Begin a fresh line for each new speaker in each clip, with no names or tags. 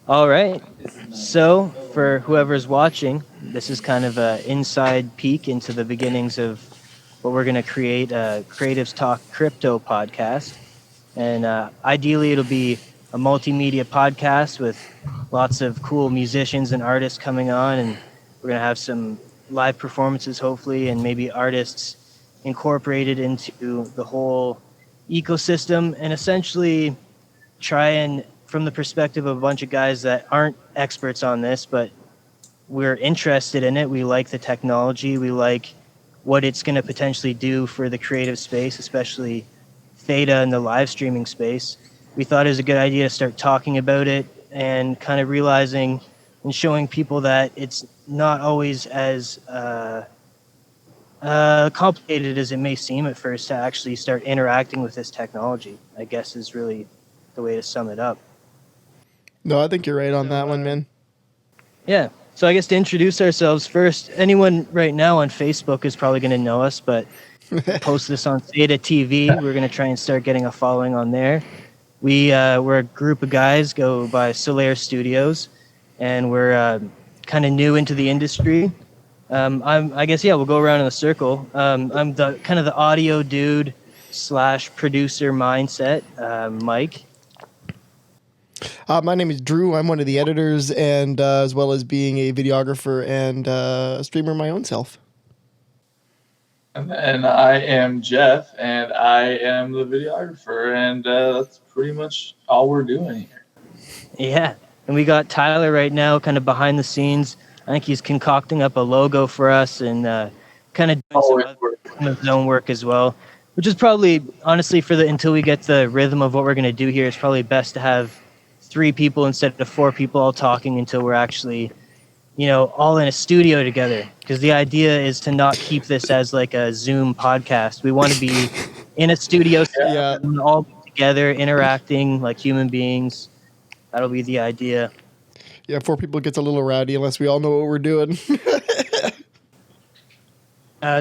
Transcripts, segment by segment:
All right. So, for whoever's watching, this is kind of an inside peek into the beginnings of what we're going to create a Creatives Talk Crypto podcast. And ideally, it'll be a multimedia podcast with lots of cool musicians and artists coming on. And we're going to have some live performances, hopefully, and maybe artists incorporated into the whole ecosystem and essentially try and from the perspective of a bunch of guys that aren't experts on this, but we're interested in it. We like the technology. We like what it's going to potentially do for the creative space, especially Theta and the live streaming space. We thought it was a good idea to start talking about it and kind of realizing and showing people that it's not always as complicated as it may seem at first to actually start interacting with this technology, I guess is really the way to sum it up.
No, I think you're right on that one, man.
Yeah. So I guess to introduce ourselves first, anyone right now on Facebook is probably going to know us, but post this on Theta TV. We're going to try and start getting a following on there. We're a group of guys go by Solaire Studios, and we're kind of new into the industry. I guess we'll go around in a circle. I'm the kind of the audio dude / producer mindset. Mike.
My name is Drew. I'm one of the editors, and as well as being a videographer and a streamer my own self.
And I am Jeff, and I am the videographer, and that's pretty much all we're doing here.
Yeah, and we got Tyler right now, kind of behind the scenes. I think he's concocting up a logo for us and kind of doing some of his own work as well, which is probably, honestly, until we get the rhythm of what we're going to do here, it's probably best to have 3 people instead of 4 people all talking until we're actually, all in a studio together. Because the idea is to not keep this as like a Zoom podcast. We want to be in a studio, all together, interacting like human beings. That'll be the idea.
Yeah, 4 people gets a little rowdy unless we all know what we're doing.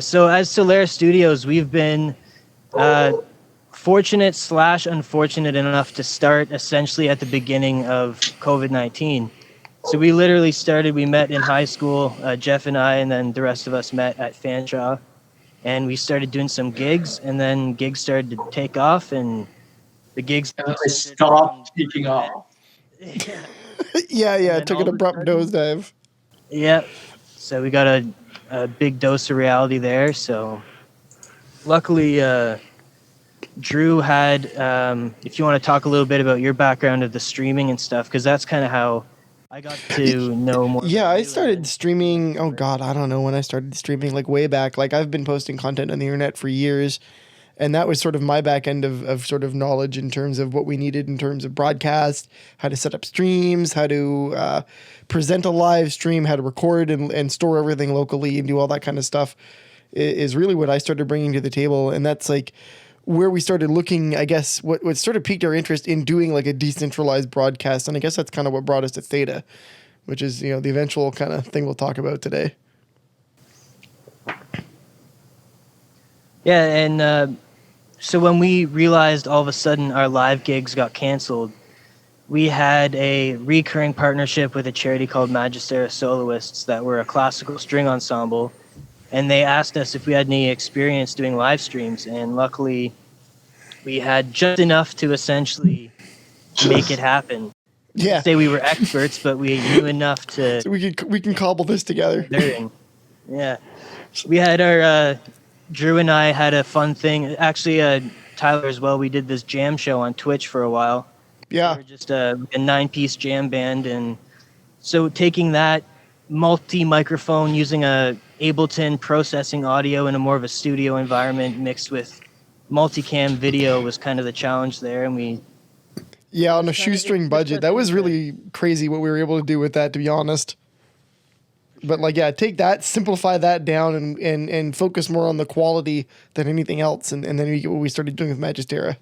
So as Solaire Studios, we've been fortunate / unfortunate enough to start essentially at the beginning of COVID-19. So we literally we met in high school, Jeff and I, and then the rest of us met at Fanshawe. And we started doing some gigs, and then gigs started to take off, and the gigs...
And then they stopped taking off.
Yeah.
It took an abrupt nosedive.
Yeah. So we got a big dose of reality there. So luckily, Drew had, if you want to talk a little bit about your background of the streaming and stuff, because that's kind of how I got to know more.
Yeah, I started streaming. Oh God, I don't know when I started streaming, like way back. Like I've been posting content on the internet for years, and that was sort of my back end of sort of knowledge in terms of what we needed in terms of broadcast, how to set up streams, how to present a live stream, how to record and store everything locally and do all that kind of stuff is really what I started bringing to the table. And that's like where we started looking, I guess, what sort of piqued our interest in doing like a decentralized broadcast. And I guess that's kind of what brought us to Theta, which is, the eventual kind of thing we'll talk about today.
Yeah, and so when we realized all of a sudden our live gigs got canceled, we had a recurring partnership with a charity called Magistera Soloists that were a classical string ensemble. And they asked us if we had any experience doing live streams. And luckily, we had just enough to essentially make it happen.
Yeah.
Say we were experts, but we knew enough to...
So we can cobble this together.
Yeah. We had our... Drew and I had a fun thing. Actually, Tyler as well, we did this jam show on Twitch for a while.
Yeah.
We were just a 9-piece jam band. And so taking that multi-microphone, using a Ableton, processing audio in a more of a studio environment mixed with multicam video was kind of the challenge there. And
on a shoestring budget, that was really crazy what we were able to do with that, to be honest. But take that, simplify that down and focus more on the quality than anything else. And then we get what we started doing with Magistera.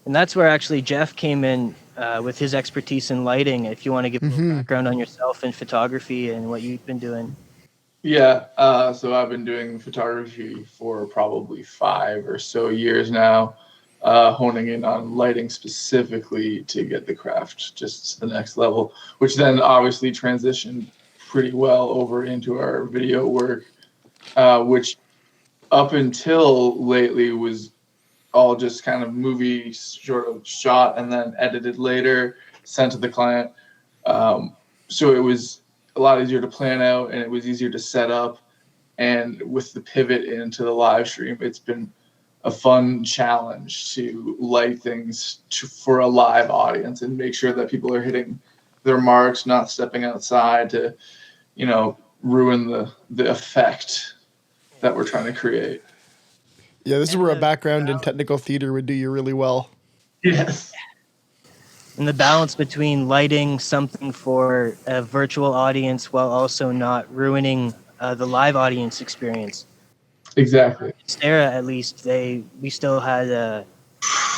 And that's where actually Jeff came in with his expertise in lighting. If you want to give a little background on yourself and photography and what you've been doing.
Yeah, so I've been doing photography for probably 5 or so years now. honing in on lighting specifically to get the craft just to the next level, which then obviously transitioned pretty well over into our video work, which up until lately was all just kind of movie sort of shot and then edited later, sent to the client. So it was a lot easier to plan out and it was easier to set up. And with the pivot into the live stream, it's been a fun challenge to light things for a live audience and make sure that people are hitting their marks, not stepping outside to, ruin the effect that we're trying to create.
Yeah, this is where a background in technical theater would do you really well.
Yes.
And the balance between lighting something for a virtual audience while also not ruining the live audience experience.
Exactly.
Stera, at least, we still had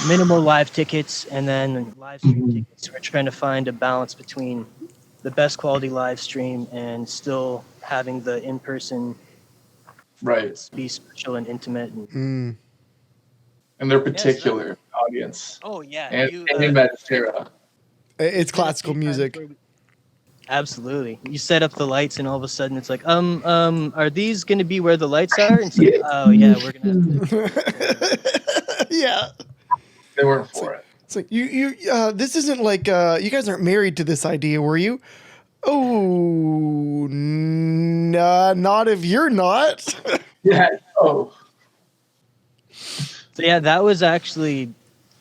minimal live tickets and then live stream tickets. We're trying to find a balance between the best quality live stream and still having the in-person be special and intimate.
And their particular audience.
Oh, yeah.
And Stera.
It's classical music.
Absolutely. You set up the lights and all of a sudden it's like, are these going to be where the lights are? And it's like, oh yeah, we're going to.
Yeah.
They weren't for it.
It's like, this isn't like, you guys aren't married to this idea, were you? Oh, not if you're not.
Yeah. Oh.
So yeah, that was actually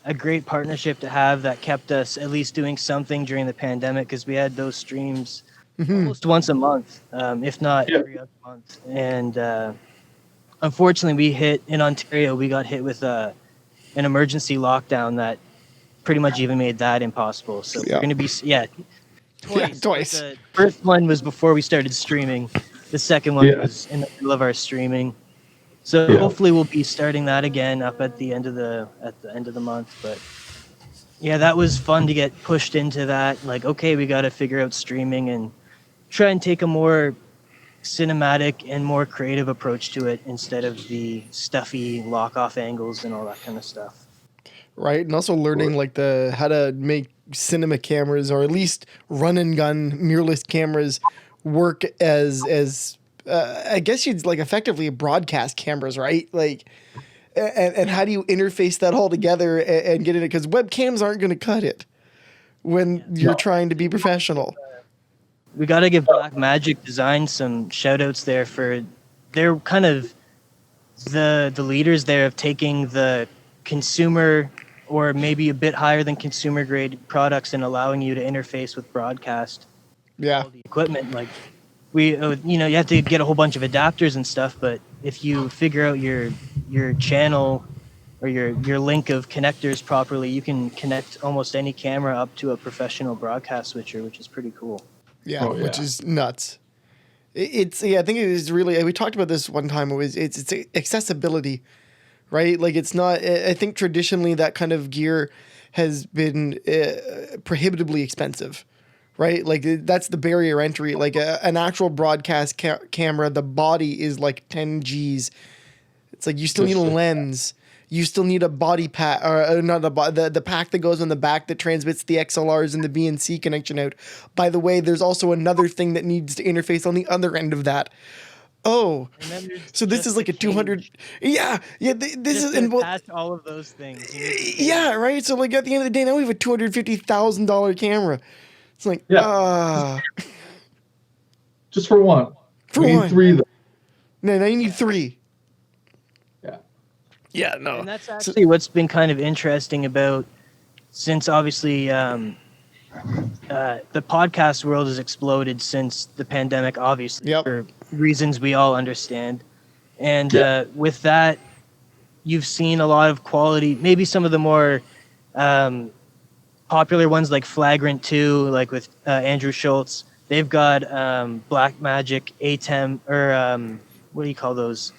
a great partnership to have that kept us at least doing something during the pandemic, because we had those streams almost once a month, if not every other month. And unfortunately, in Ontario, we got hit with an emergency lockdown that pretty much even made that impossible. So we're going to be, twice. The first one was before we started streaming. The second one was in the middle of our streaming. So hopefully we'll be starting that again up at the end of the month. But yeah, that was fun to get pushed into that. Like, okay, we got to figure out streaming and try and take a more cinematic and more creative approach to it instead of the stuffy lock-off angles and all that kind of stuff.
Right, and also learning like how to make cinema cameras, or at least run and gun mirrorless cameras, work as I guess you'd like effectively broadcast cameras, right? Like, and how do you interface that all together and get it? Because webcams aren't going to cut it when you're trying to be professional.
We got to give Black Magic Design some shout outs there for they're kind of the leaders there of taking the consumer or maybe a bit higher than consumer grade products and allowing you to interface with broadcast. All the equipment, like you have to get a whole bunch of adapters and stuff, but if you figure out your channel or your link of connectors properly, you can connect almost any camera up to a professional broadcast switcher, which is pretty cool.
Which is nuts. I think it is really, we talked about this one time, it's accessibility, right? Like, it's not, I think traditionally that kind of gear has been prohibitively expensive, right? Like, that's the barrier entry. Like an actual broadcast camera, the body is like 10 G's. It's like you still need a lens. You still need a body pack, or not the pack that goes on the back that transmits the XLRs and the BNC connection out. By the way, there's also another thing that needs to interface on the other end of that. Oh, so this is like a 200. This is
and past all of those things.
Yeah, right. So like at the end of the day, now we have a $250,000 camera. It's like
just for one.
Need
three though.
No, now you need three.
Yeah, no. And that's actually what's been kind of interesting about, since obviously the podcast world has exploded since the pandemic, obviously, for reasons we all understand. And with that, you've seen a lot of quality, maybe some of the more popular ones like Flagrant 2, like with Andrew Schultz. They've got Black Magic, ATEM, or what do you call those?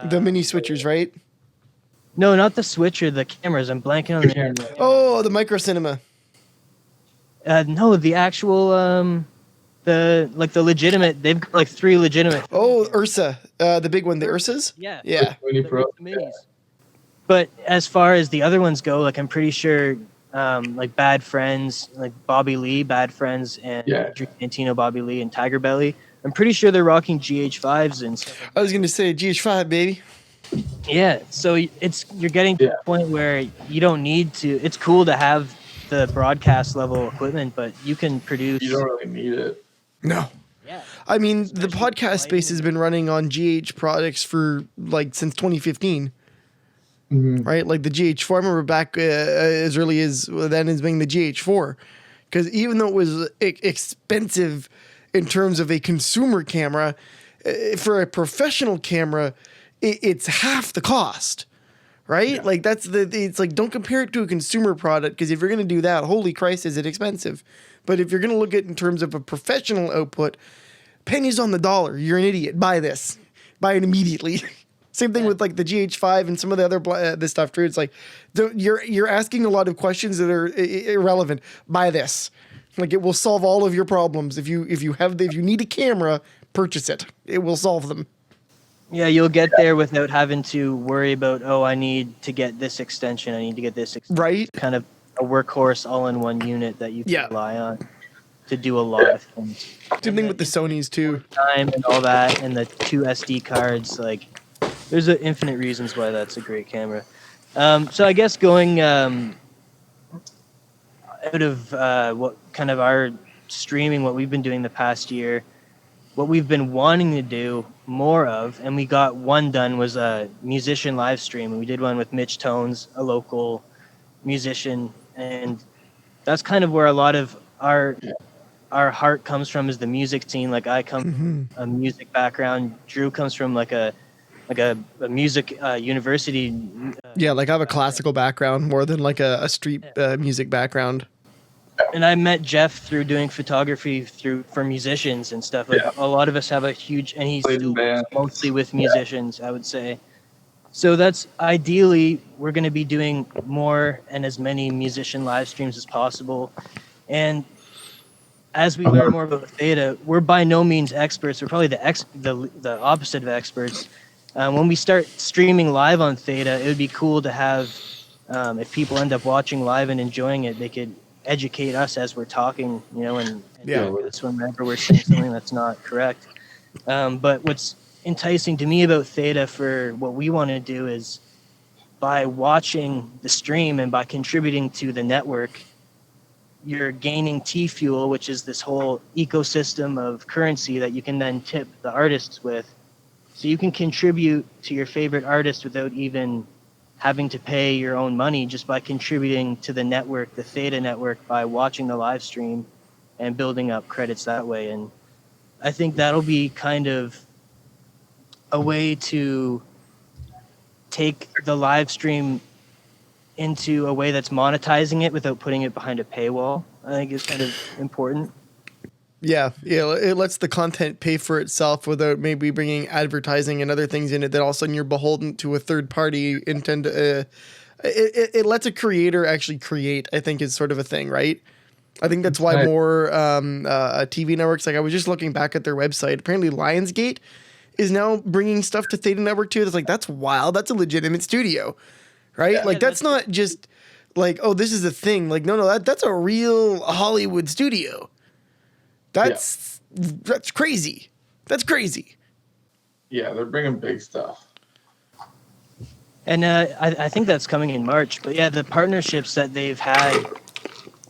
The mini switchers, right?
No, not the switcher, the cameras. I'm blanking on the name.
Oh, the micro cinema.
No, the actual, the legitimate. They've got like 3 legitimate.
Oh, Ursa, the big one, the Ursas.
Yeah.
Mini Pro.
Minis. But as far as the other ones go, like I'm pretty sure like Bad Friends, like Bobby Lee, Bad Friends, and Drew Santino, Bobby Lee, and Tiger Belly. I'm pretty sure they're rocking GH5s and stuff like that.
I was gonna say GH5, baby.
Yeah, so you're getting to a point where you don't need to. It's cool to have the broadcast level equipment, but you can produce.
You don't really need it.
No.
Yeah.
I mean, the podcast space has been running on GH products for like since 2015. Right? Like the GH4, I remember back as early as then as being the GH4. Because even though it was expensive in terms of a consumer camera, for a professional camera, it's half the cost. Right? Yeah. Like it's like, don't compare it to a consumer product, because if you're going to do that, holy Christ, is it expensive. But if you're going to look at it in terms of a professional output, pennies on the dollar, you're an idiot. Buy this. Buy it immediately. Same thing with like the GH5 and some of the other this stuff too. It's like you're asking a lot of questions that are irrelevant. Buy this. Like, it will solve all of your problems. If you need a camera, purchase it. It will solve them.
Yeah, you'll get there without having to worry about, I need to get this extension. I need to get this extension.
Right.
Kind of a workhorse all-in-one unit that you can rely on to do a lot of things.
Same thing with the Sonys too.
Time and all that, and the 2 SD cards, like. There's infinite reasons why that's a great camera. So I guess going out of what kind of our streaming, what we've been doing the past year, what we've been wanting to do more of, and we got one done, was a musician live stream. And we did one with Mitch Tones, a local musician, and that's kind of where a lot of our heart comes from, is the music scene. Like, I come from a music background. Drew comes from like a music university.
Like I have a classical background more than like a street music background.
And I met Jeff through doing photography for musicians and stuff. Like, a lot of us have a huge, and he's still mostly with musicians, I would say. So that's ideally, we're going to be doing more and as many musician live streams as possible. And as we learn more about Theta, we're by no means experts. We're probably the opposite of experts. When we start streaming live on Theta, it would be cool to have, if people end up watching live and enjoying it, they could educate us as we're talking, and us whenever we're saying something that's not correct. But what's enticing to me about Theta for what we want to do is, by watching the stream and by contributing to the network, you're gaining T-Fuel, which is this whole ecosystem of currency that you can then tip the artists with. So you can contribute to your favorite artist without even having to pay your own money, just by contributing to the network, the Theta network, by watching the live stream and building up credits that way. And I think that'll be kind of a way to take the live stream into a way that's monetizing it without putting it behind a paywall. I think is kind of important.
Yeah, it lets the content pay for itself without maybe bringing advertising and other things in it that all of a sudden you're beholden to a third party. It lets a creator actually create, I think, is sort of a thing, right? I think that's why more TV networks, like I was just looking back at their website, apparently Lionsgate is now bringing stuff to Theta Network too. It's like, that's wild. That's a legitimate studio, right? Yeah, like that's not just like, oh, this is a thing. Like, no, that's a real Hollywood studio. That's crazy. That's crazy.
Yeah, they're bringing big stuff.
And I think that's coming in March. But yeah, the partnerships that they've had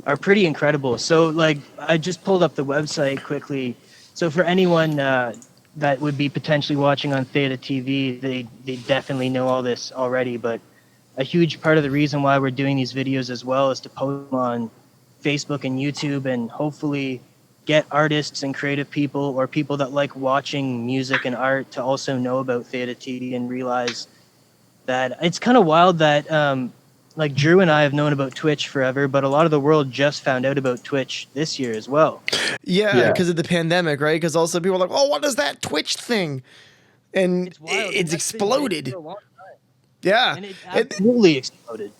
are pretty incredible. So like, I just pulled up the website quickly. So for anyone that would be potentially watching on Theta TV, they definitely know all this already. But a huge part of the reason why we're doing these videos as well is to post them on Facebook and YouTube, and hopefully get artists and creative people, or people that like watching music and art, to also know about Theta TV and realize that it's kind of wild that like Drew and I have known about Twitch forever, but a lot of the world just found out about Twitch this year as well.
Yeah, because of the pandemic, right? Because also people are like, oh, what is that Twitch thing? And it's exploded. Yeah.
And it absolutely exploded.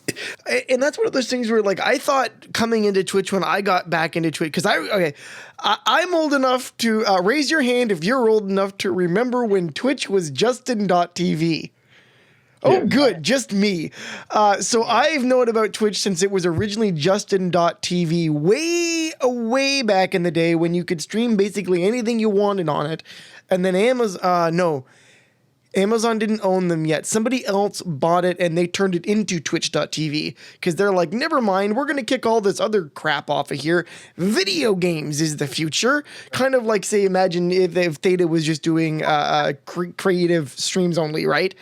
And that's one of those things where, like, I thought coming into Twitch when I got back into Twitch, because I'm old enough to raise your hand if you're old enough to remember when Twitch was Justin.tv. Oh,
Yeah.
good. Just me. So I've known about Twitch since it was originally Justin.tv way back in the day when you could stream basically anything you wanted on it. And then Amazon didn't own them yet. Somebody else bought it and they turned it into Twitch.tv because they're like, never mind, we're going to kick all this other crap off of here. Video games is the future. Kind of like, say, imagine if Theta was just doing creative streams only, right?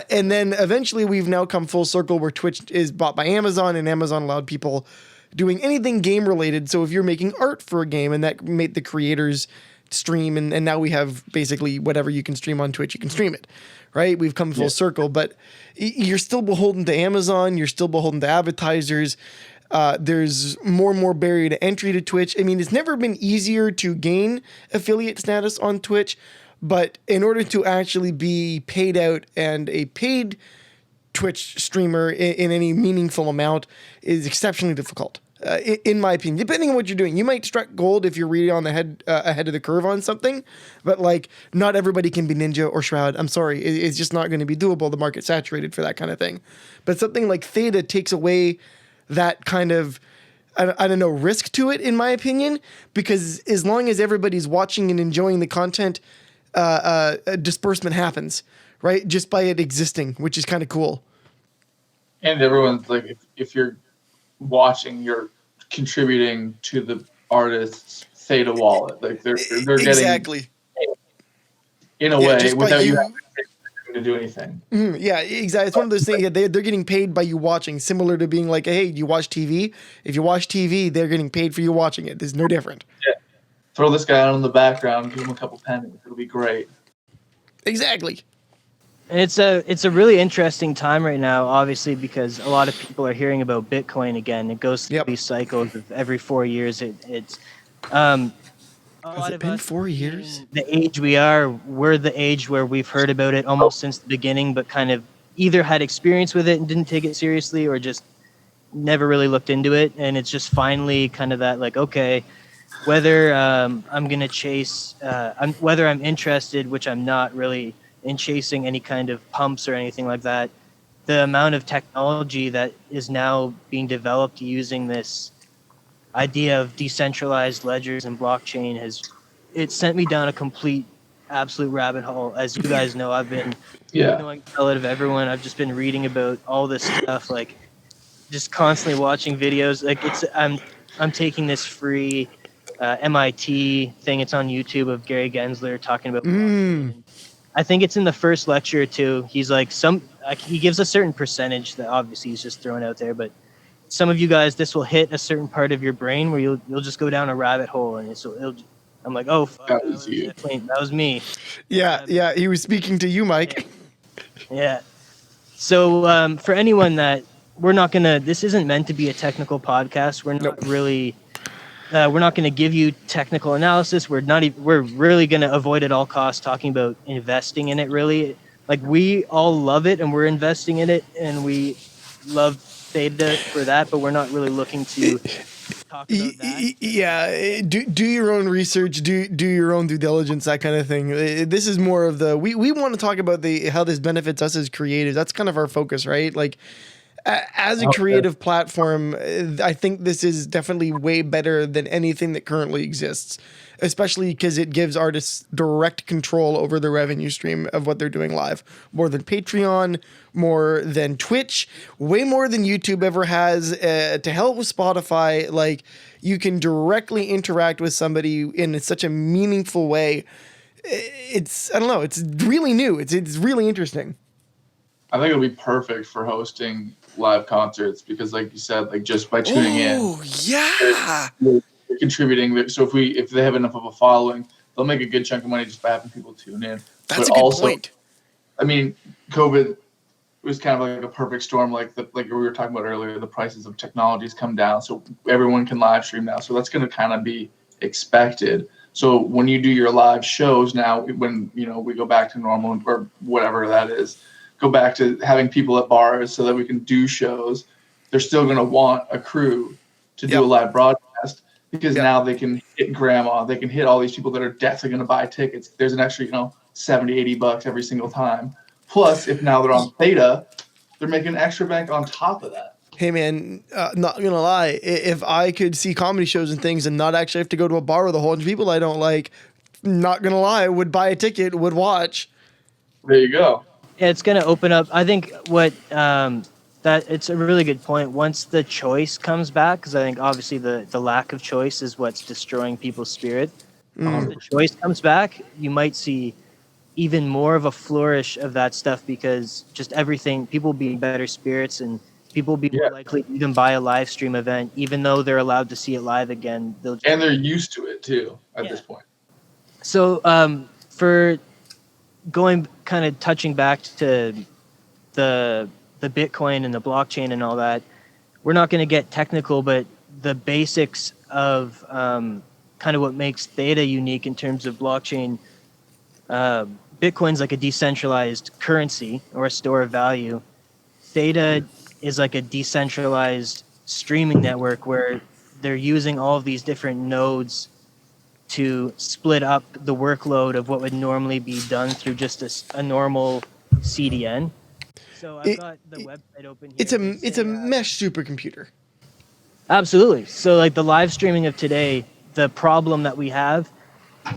And then eventually we've now come full circle where Twitch is bought by Amazon and Amazon allowed people doing anything game related. So if you're making art for a game and that made the creators stream and now we have basically whatever you can stream on Twitch, you can stream it, right? We've come full circle, but you're still beholden to Amazon. You're still beholden to advertisers. There's more and more barrier to entry to Twitch. I mean, it's never been easier to gain affiliate status on Twitch, but in order to actually be paid out and a paid Twitch streamer in any meaningful amount is exceptionally difficult. In my opinion, depending on what you're doing, you might strike gold if you're really on the ahead of the curve on something, but like not everybody can be Ninja or Shroud. I'm sorry, it's just not going to be doable. The market's saturated for that kind of thing. But something like Theta takes away that kind of, I don't know, risk to it, in my opinion, because as long as everybody's watching and enjoying the content, a disbursement happens, right? Just by it existing, which is kind of cool.
And everyone's like, if you're watching, you're contributing to the artist's Theta wallet. Like they're getting
exactly
in a way without you having to do anything.
Yeah, exactly. It's one of those things that they're getting paid by you watching, similar to being like, hey, you watch TV? If you watch TV, they're getting paid for you watching it. There's no different.
Yeah. Throw this guy out in the background, give him a couple pennies. It'll be great.
Exactly.
And it's a really interesting time right now, obviously, because a lot of people are hearing about Bitcoin again. It goes through these cycles of every 4 years. It's
Has it been 4 years?
The age we're the age where we've heard about it almost since the beginning, but kind of either had experience with it and didn't take it seriously, or just never really looked into it. And it's just finally kind of that, like, okay, whether I'm gonna chase, whether I'm interested, which I'm not really, in chasing any kind of pumps or anything like that, the amount of technology that is now being developed using this idea of decentralized ledgers and blockchain it sent me down a absolute rabbit hole. As you guys know, I've been knowing a lot of everyone. I've just been reading about all this stuff, like just constantly watching videos. Like I'm taking this free MIT thing. It's on YouTube of Gary Gensler talking about blockchain. I think it's in the first lecture too. He's like he gives a certain percentage that obviously he's just throwing out there, but some of you guys, this will hit a certain part of your brain where you'll just go down a rabbit hole, and I'm like, oh, fuck, that was me.
Yeah, he was speaking to you, Mike.
Yeah. So for anyone that this isn't meant to be a technical podcast. We're not really. We're not going to give you technical analysis. We're really going to avoid at all costs talking about investing in it. Really, like, we all love it and we're investing in it, and we love Theta for that. But we're not really looking to talk about that.
Yeah, do your own research, do your own due diligence, that kind of thing. This is more of we want to talk about how this benefits us as creatives. That's kind of our focus, right? Like, as a creative platform, I think this is definitely way better than anything that currently exists, especially because it gives artists direct control over the revenue stream of what they're doing live, more than Patreon, more than Twitch, way more than YouTube ever has. To hell with Spotify, like, you can directly interact with somebody in such a meaningful way. It's really new. It's really interesting.
I think it'll be perfect for hosting live concerts because, like you said, like, just by tuning in, you're contributing. So if they have enough of a following, they'll make a good chunk of money just by having people tune in.
That's a good point.
I mean, COVID was kind of like a perfect storm. Like we were talking about earlier, the prices of technologies come down, so everyone can live stream now. So that's going to kind of be expected. So when you do your live shows now, when we go back to normal or whatever that is, go back to having people at bars so that we can do shows, they're still going to want a crew to do a live broadcast because now they can hit grandma, they can hit all these people that are definitely going to buy tickets. There's an extra, $70, $80 every single time Plus, if now they're on Theta, they're making extra bank on top of that.
Hey man, not gonna lie, if I could see comedy shows and things and not actually have to go to a bar with a whole bunch of people I don't like, not gonna lie, would buy a ticket, would watch.
There you go.
Yeah, it's going to open up. I think that it's a really good point. Once the choice comes back, because I think obviously the lack of choice is what's destroying people's spirit. Once the choice comes back, you might see even more of a flourish of that stuff, because just everything, people be in better spirits, and people be more likely to even buy a live stream event, even though they're allowed to see it live again.
And they're used to it too at this point.
So for going kind of touching back to the Bitcoin and the blockchain and all that, we're not going to get technical, but the basics of kind of what makes Theta unique in terms of blockchain. Bitcoin's like a decentralized currency or a store of value. Theta is like a decentralized streaming network where they're using all of these different nodes to split up the workload of what would normally be done through just a normal CDN. So I've got the website open here.
It's a mesh supercomputer.
Absolutely. So like the live streaming of today, the problem that we have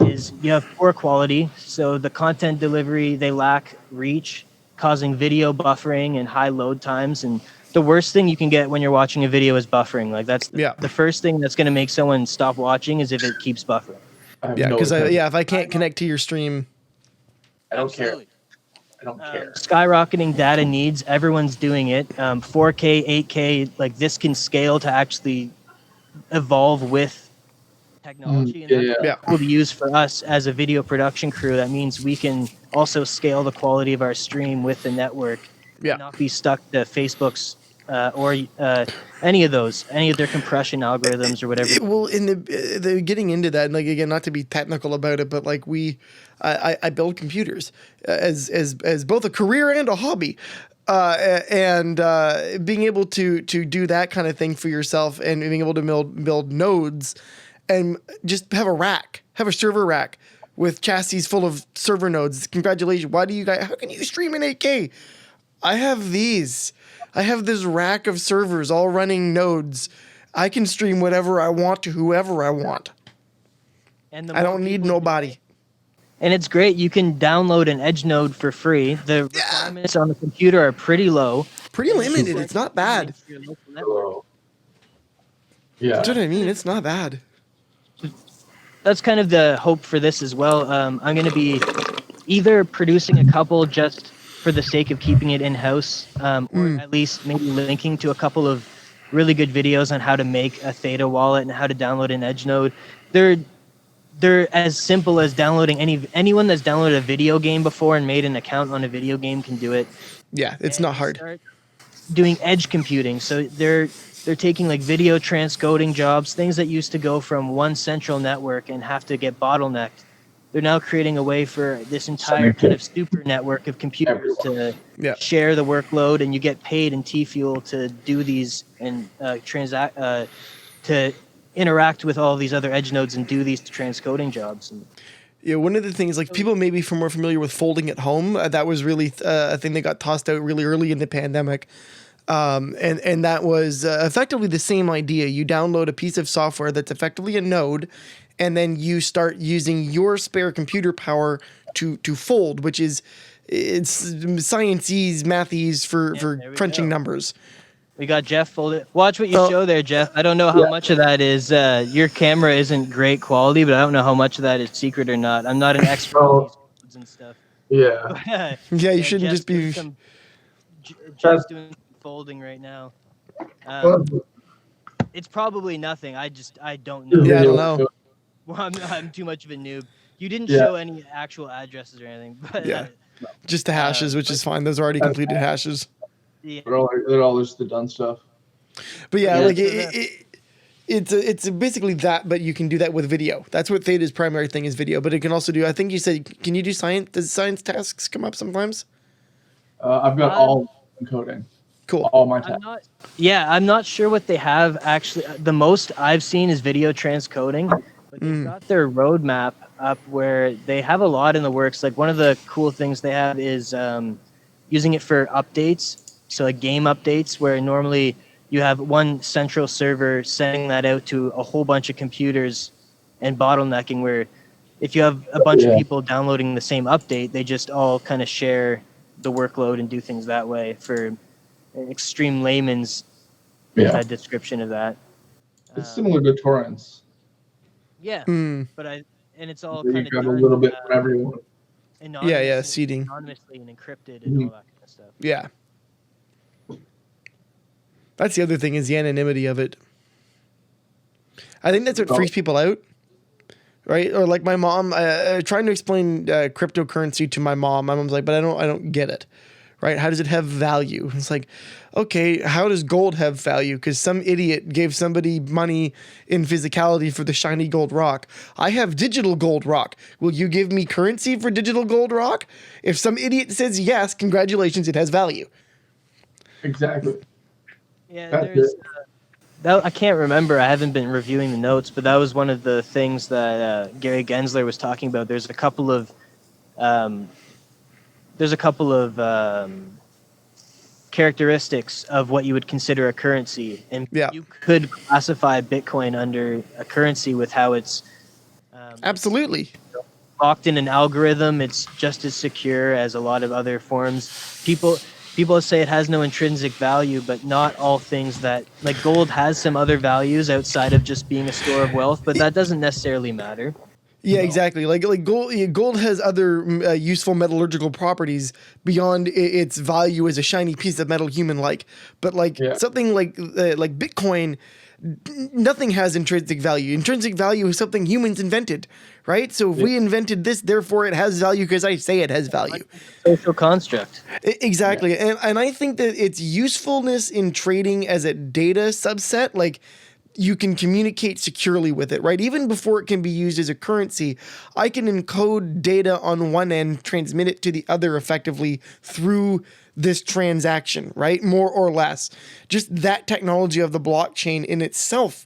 is you have poor quality. So the content delivery, they lack reach, causing video buffering and high load times. And the worst thing you can get when you're watching a video is buffering. Like that's the first thing that's going to make someone stop watching is if it keeps buffering.
Yeah, because if I can't connect to your stream,
I don't care. I don't care.
Skyrocketing data needs, everyone's doing it. 4K, 8K, like this can scale to actually evolve with technology. And that's cool to use for us as a video production crew. That means we can also scale the quality of our stream with the network. And not be stuck to Facebook's or any of their compression algorithms or whatever.
Well, in the getting into that, and like again, not to be technical about it, but like I build computers as both a career and a hobby, and being able to do that kind of thing for yourself and being able to build nodes and just have a server rack with chassis full of server nodes. Congratulations! How can you stream in 8K? I have these. I have this rack of servers all running nodes. I can stream whatever I want to whoever I want. And I don't need nobody.
And it's great. You can download an edge node for free. The requirements on the computer are pretty low.
Pretty limited. It's not bad.
Yeah.
That's what I mean. It's not bad.
That's kind of the hope for this as well. I'm going to be either producing a couple just for the sake of keeping it in-house, or at least maybe linking to a couple of really good videos on how to make a Theta wallet and how to download an edge node. They're as simple as downloading anyone that's downloaded a video game before and made an account on a video game can do it.
Yeah, it's not hard.
Start doing edge computing. So they're taking like video transcoding jobs, things that used to go from one central network and have to get bottlenecked. They're now creating a way for this entire kind of super network of computers to share the workload, and you get paid in T-Fuel to do these and to interact with all these other edge nodes and do these transcoding jobs.
Yeah, one of the things, like people maybe more familiar with folding at home, that was really a thing that got tossed out really early in the pandemic. And that was effectively the same idea. You download a piece of software that's effectively a node, and then you start using your spare computer power to fold, which is science-ese, math-ese for crunching numbers.
We got Jeff folded. Watch what you show there, Jeff. I don't know how much of that is your camera isn't great quality, but I don't know how much of that is secret or not. I'm not an expert on these codes and stuff.
Yeah.
You shouldn't
Jeff's
just be...
Jeff's doing some folding right now. It's probably nothing. I don't know.
Yeah, I don't know.
Well, I'm too much of a noob. You didn't show any actual addresses or anything, but
just the hashes, which is fine. Those are already completed hashes.
Yeah.
They're all just the done stuff.
But like it's basically that, but you can do that with video. That's what Theta's primary thing is, video. But it can also do. I think you said, can you do science? Does science tasks come up sometimes?
I've got all encoding.
Cool.
All my tasks.
I'm not sure what they have actually. The most I've seen is video transcoding, but they've got their roadmap up where they have a lot in the works. Like one of the cool things they have is using it for updates, so like game updates, where normally you have one central server sending that out to a whole bunch of computers and bottlenecking, where if you have a bunch of people downloading the same update, they just all kind of share the workload and do things that way, for an extreme layman's description of that.
It's similar to torrents.
Yeah, but and it's all
You
kind of
grab
done
a little bit from everyone.
Seeding.
anonymously and encrypted and all that kind of stuff.
Yeah. That's the other thing, is the anonymity of it. I think that's what freaks people out, right? Or like my mom, trying to explain cryptocurrency to my mom. My mom's like, but I don't get it, right? How does it have value? It's like, okay, how does gold have value? Because some idiot gave somebody money in physicality for the shiny gold rock. I have digital gold rock. Will you give me currency for digital gold rock? If some idiot says yes, congratulations, it has value.
Exactly.
Yeah, there's that I can't remember. I haven't been reviewing the notes, but that was one of the things that Gary Gensler was talking about. There's a couple of characteristics of what you would consider a currency, and you could classify Bitcoin under a currency with how it's
absolutely
locked in an algorithm. It's just as secure as a lot of other forms. People say it has no intrinsic value, but not all things that, like gold has some other values outside of just being a store of wealth, but that doesn't necessarily matter.
Yeah, exactly. Like gold has other useful metallurgical properties beyond its value as a shiny piece of metal, human-like. But something like Bitcoin, nothing has intrinsic value. Intrinsic value is something humans invented, right? So if we invented this, therefore it has value because I say it has value.
Social construct.
Exactly. Yeah. And I think that its usefulness in trading as a data subset, like you can communicate securely with it, right? Even before it can be used as a currency, I can encode data on one end, transmit it to the other effectively through this transaction, right? More or less. Just that technology of the blockchain in itself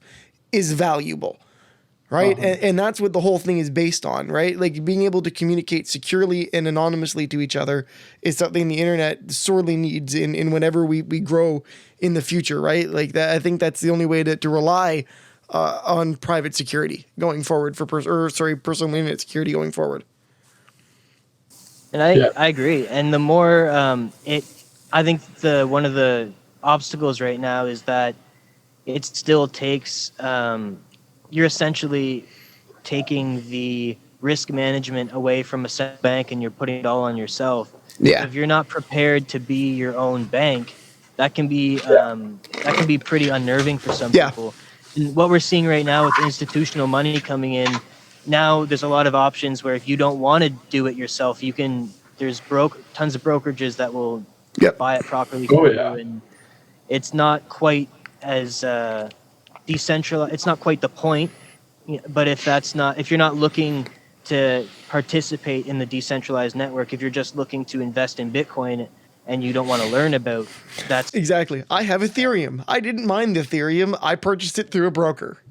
is valuable, right? And that's what the whole thing is based on, right? Like being able to communicate securely and anonymously to each other is something the internet sorely needs in whenever we grow in the future, right? Like that, I think that's the only way to rely on private security going forward for personal internet security going forward.
And I agree. And the more I think one of the obstacles right now is that it still takes you're essentially taking the risk management away from a central bank and you're putting it all on yourself.
Yeah.
If you're not prepared to be your own bank, that can be pretty unnerving for some people. And what we're seeing right now with institutional money coming in, now there's a lot of options where if you don't want to do it yourself, you can. There's tons of brokerages that will buy it properly for you, and it's not quite as decentralized. It's not quite the point, but if you're not looking to participate in the decentralized network, if you're just looking to invest in Bitcoin and you don't want to learn about that.
Exactly. I have Ethereum. I didn't mind the Ethereum. I purchased it through a broker.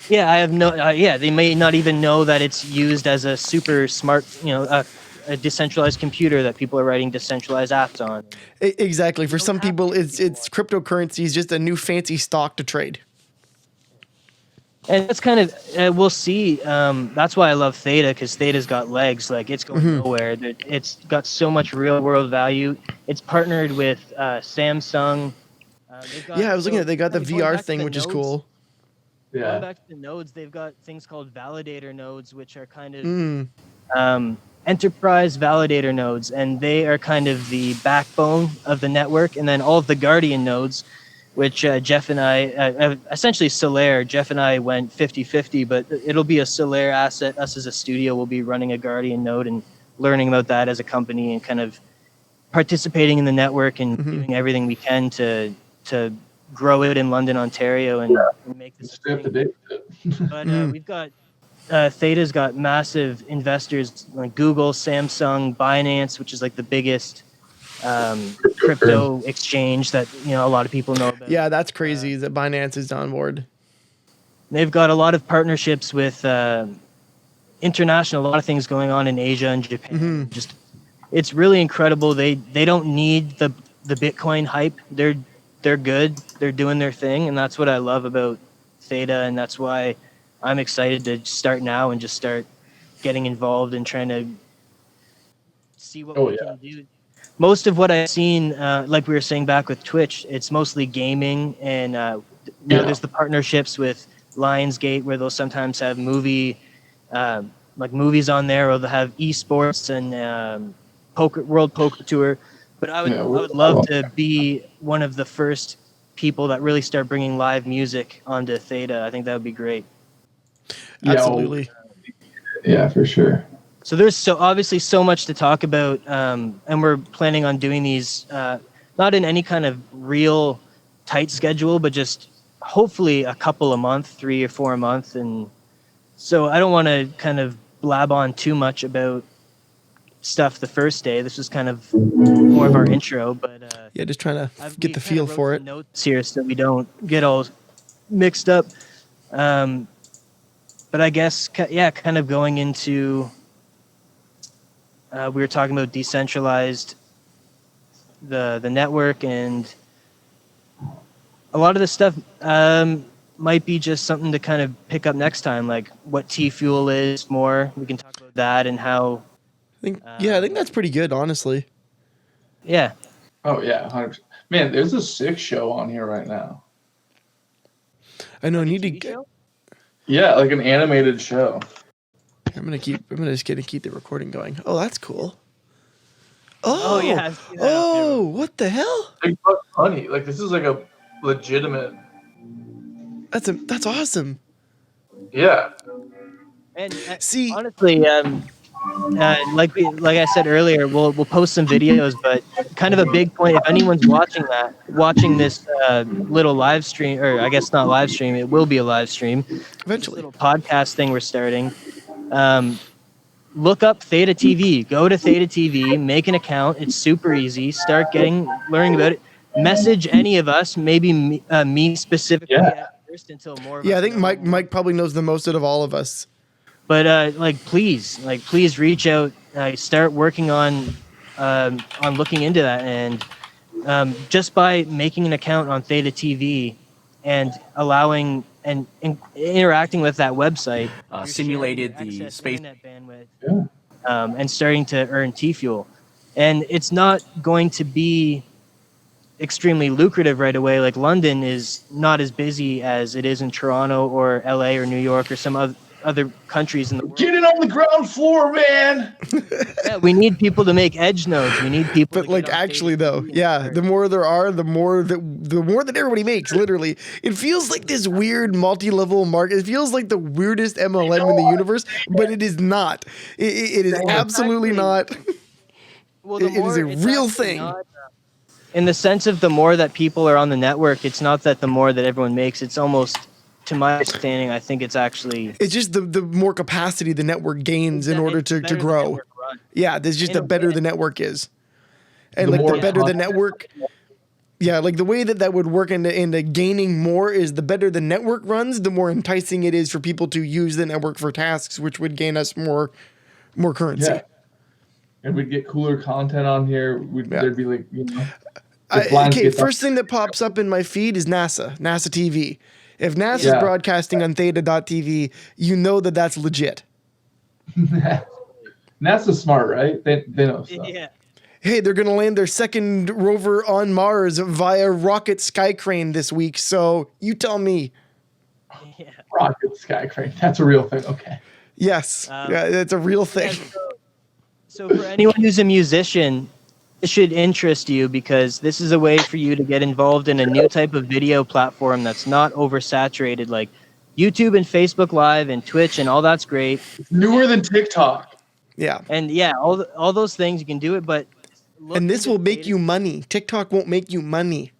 Yeah, I have no. They may not even know that it's used as a super smart, a decentralized computer that people are writing decentralized apps on.
Exactly. For some people, it's cryptocurrency is just a new fancy stock to trade.
And that's kind of we'll see. That's why I love Theta, because Theta's got legs. Like it's going nowhere. It's got so much real world value. It's partnered with Samsung.
I was looking at. They got the VR thing, which is cool.
Yeah. Going back to the nodes, they've got things called validator nodes, which are kind of enterprise validator nodes, and they are kind of the backbone of the network. And then all of the Guardian nodes, which Jeff and I, essentially Solaire, Jeff and I went 50-50, but it'll be a Solaire asset. Us as a studio will be running a Guardian node and learning about that as a company and kind of participating in the network and doing everything we can to grow it in London, Ontario, and make this a thing. But we've got Theta's got massive investors like Google, Samsung, Binance, which is like the biggest crypto exchange that a lot of people know about.
Yeah, that's crazy that Binance is on board.
They've got a lot of partnerships with international, a lot of things going on in Asia and Japan. Just it's really incredible. They don't need the Bitcoin hype. They're good. They're doing their thing, and that's what I love about Theta, and that's why I'm excited to start now and just start getting involved and trying to see what we can do. Most of what I've seen, like we were saying back with Twitch, it's mostly gaming, and now there's the partnerships with Lionsgate where they'll sometimes have movies on there, or they'll have esports and World Poker Tour. But I would love to be one of the first people that really start bringing live music onto Theta. I think that would be great.
Absolutely.
Yeah, for sure.
So there's obviously so much to talk about, and we're planning on doing these not in any kind of real tight schedule, but just hopefully a couple a month, 3 or 4 a month. And so I don't want to kind of blab on too much about stuff the first day. This was kind of more of our intro, but
just trying to get the feel for it.
Notes here so we don't get all mixed up. But I guess kind of going into we were talking about decentralized the network, and a lot of this stuff might be just something to kind of pick up next time, like what T-Fuel is more. We can talk about that and how
I think that's pretty good, honestly.
Yeah.
Oh yeah, 100%. Man, there's a sick show on here right now.
I know. Yeah,
like an animated show.
I'm just gonna keep the recording going. Oh, that's cool.
Oh yeah.
Oh, what the hell?
It's funny. Like this is like a legitimate.
That's awesome.
Yeah.
And
see,
honestly, like I said earlier, we'll post some videos, but kind of a big point, if anyone's watching this little live stream, or I guess not live stream, it will be a live stream
eventually,
little podcast thing we're starting. Look up Theta TV, go to Theta TV, make an account. It's super easy. Start learning about it. Message any of us, maybe me specifically at first until more of us.
I think Mike probably knows the most out of all of us.
But please reach out. Start working on looking into that, and just by making an account on Theta TV and allowing and interacting with that website,
simulated the space
internet bandwidth, and starting to earn T-Fuel. And it's not going to be extremely lucrative right away. Like London is not as busy as it is in Toronto or LA or New York or some other countries in the world.
Get it on the ground floor, man.
Yeah, we need people to make edge nodes. We need people.
But like actually though, the more there are, the more that everybody makes. Literally, it feels like this weird multi-level market. It feels like the weirdest MLM in the universe, but it is not. It is absolutely not.
Well,
it is a real thing.
In the sense of the more that people are on the network, it's not that the more that everyone makes. It's almost, to my understanding, I think it's actually...
It's just the more capacity the network gains in order to grow. Yeah, there's just the better the network is. And like the better the network... Yeah, like the way that would work into gaining more is the better the network runs, the more enticing it is for people to use the network for tasks, which would gain us more currency.
Yeah. And we'd get cooler content on here. There'd be like,
first thing that pops up in my feed is NASA TV. If NASA's broadcasting on theta.tv, you know that's legit.
NASA's smart, right? They know stuff.
Yeah.
Hey, they're going to land their second rover on Mars via rocket sky crane this week, so you tell me.
Yeah.
Rocket sky crane. That's a real thing. Okay.
Yes. It's a real thing.
So for anyone who's a musician, it should interest you because this is a way for you to get involved in a new type of video platform that's not oversaturated, like YouTube and Facebook Live and Twitch and all that's great.
It's newer than TikTok.
Yeah.
And all those things, you can do it, but...
And this will make you money. TikTok won't make you money.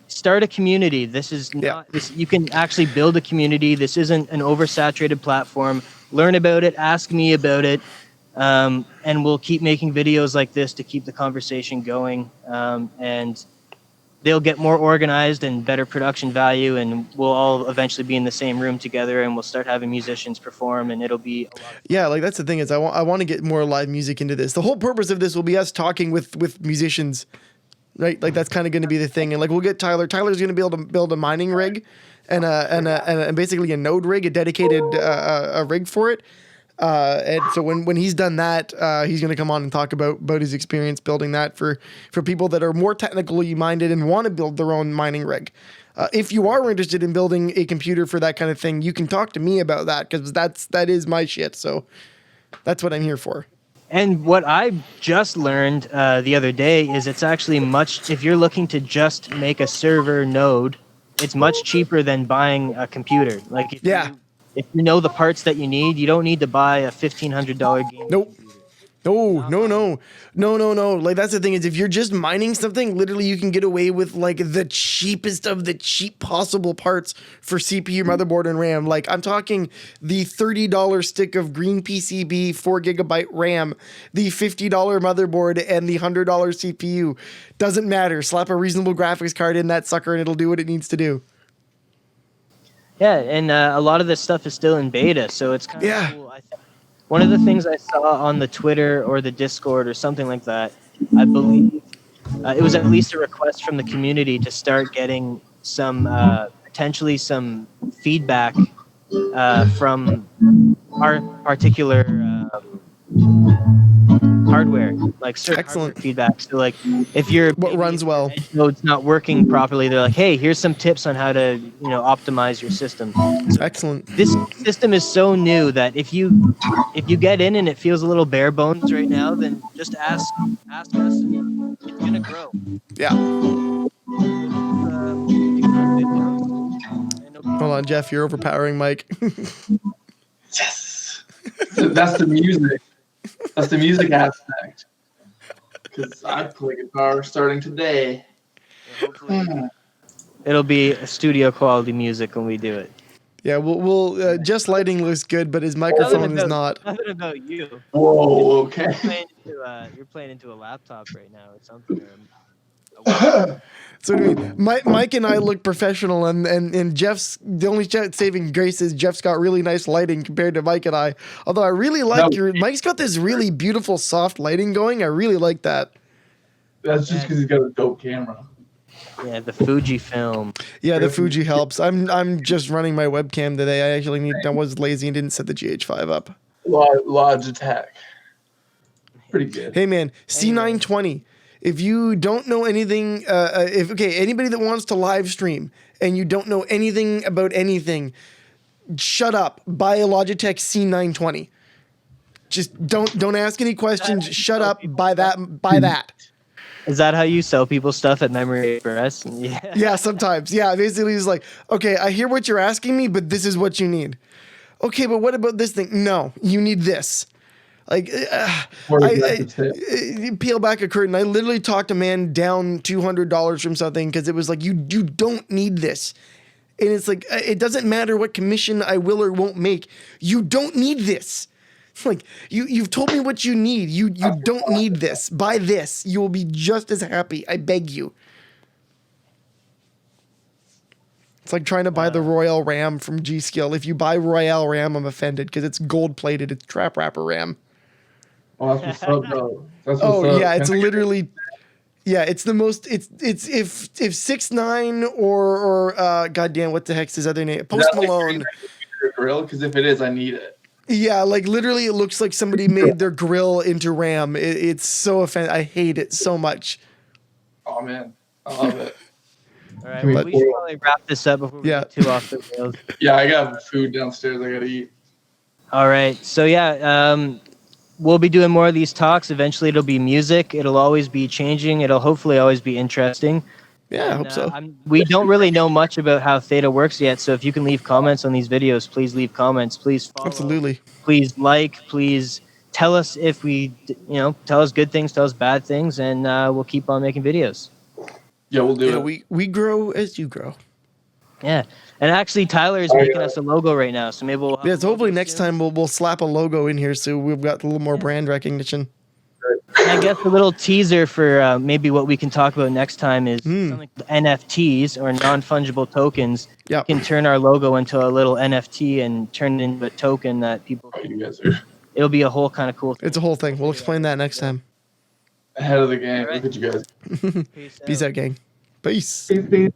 Start a community. This is not... This, you can actually build a community. This isn't an oversaturated platform. Learn about it. Ask me about it. And we'll keep making videos like this to keep the conversation going. And they'll get more organized and better production value, and we'll all eventually be in the same room together, and we'll start having musicians perform, and it'll be a lot of fun.
Yeah, like that's the thing is I want to get more live music into this. The whole purpose of this will be us talking with musicians, right? Like that's kind of going to be the thing. And like we'll get Tyler. Tyler's going to be able to build a mining rig and basically a node rig, a dedicated a rig for it. And so when he's done that, he's going to come on and talk about his experience building that for people that are more technically minded and want to build their own mining rig. If you are interested in building a computer for that kind of thing, you can talk to me about that because that is my shit. So that's what I'm here for.
And what I just learned the other day is it's actually if you're looking to just make a server node, it's much cheaper than buying a computer. Like if you know the parts that you need, you don't need to buy a $1,500 game.
Nope. No. Like that's the thing is if you're just mining something, literally you can get away with like the cheapest of the cheap possible parts for CPU, motherboard, and RAM. Like I'm talking the $30 stick of green PCB, 4GB RAM, the $50 motherboard, and the $100 CPU. Doesn't matter. Slap a reasonable graphics card in that sucker and it'll do what it needs to do.
Yeah, and a lot of this stuff is still in beta, so it's kind of cool. One of the things I saw on the Twitter or the Discord or something like that, I believe it was at least a request from the community to start getting some potentially some feedback from our particular hardware, like certain hardware feedback. So like if
what runs well,
node's not working properly, they're like, hey, here's some tips on how to optimize your system. So
excellent.
This system is so new that if you get in and it feels a little bare bones right now, then just ask us and it's gonna grow.
Yeah. Hold on, Jeff, you're overpowering Mike.
Yes. That's the music. That's the music aspect. Because I play guitar starting today.
Hopefully, it'll be a studio quality music when we do it.
Yeah, we'll just lighting looks good, but his microphone is not.
Nothing about you.
Whoa, okay.
You're playing into a laptop right now or something.
So I mean, Mike and I look professional, and Jeff's the only saving grace is Jeff's got really nice lighting compared to Mike and I. Although I really like Mike's got this really beautiful soft lighting going. I really like that.
That's just because he's got a dope camera.
Yeah, the Fujifilm.
Yeah, the Fuji helps. I'm just running my webcam today. I was lazy and didn't set the GH5 up.
Logitech. Pretty good.
Hey man, C920. If you don't know anything, anybody that wants to live stream and you don't know anything about anything, shut up. Buy a Logitech C920. Just don't ask any questions. Shut up. Buy that.
Is that how you sell people stuff at Memory Express?
Yeah. Yeah, sometimes. Yeah, basically it's like, okay, I hear what you're asking me, but this is what you need. Okay, but what about this thing? No, you need this. Like, peel back a curtain. I literally talked a man down $200 from something because it was like, you don't need this. And it's like, it doesn't matter what commission I will or won't make. You don't need this. Like, you've told me what you need. You don't need this. Buy this. You will be just as happy. I beg you. It's like trying to buy the Royale RAM from G-Skill. If you buy Royale RAM, I'm offended because it's gold-plated. It's trap wrapper RAM.
Oh, that's what's up, though.
Yeah, it's literally, yeah, it's the most. It's if 6ix9ine or goddamn, what the heck's his other name? Post Malone.
Grill, because if it is, I need it.
Yeah, like literally, it looks like somebody made their grill into RAM. It's so offensive. I hate it so much.
Oh man, I love it.
All right, we should probably wrap this up before we get too off the rails.
Yeah, I got food downstairs. I gotta eat.
All right, so we'll be doing more of these talks. Eventually, it'll be music. It'll always be changing. It'll hopefully always be interesting.
Yeah, I hope so.
We don't really know much about how Theta works yet, so if you can leave comments on these videos, please leave comments. Please follow.
Absolutely.
Please like. Please tell us if tell us good things, tell us bad things, and we'll keep on making videos.
Yeah, we'll do it.
We grow as you grow.
Yeah, and actually, Tyler is making us a logo right now, so maybe we'll.
So hopefully next time we'll slap a logo in here, so we've got a little more brand recognition.
And I guess a little teaser for maybe what we can talk about next time is something called NFTs or non-fungible tokens.
Yep.
We can turn our logo into a little NFT and turn it into a token that people.
Oh, you guys are
It'll be a whole kind of cool thing.
It's a whole thing. We'll explain that next time.
ahead of the game.
All right.
Look at you guys.
Peace out, gang. Peace.
Peace.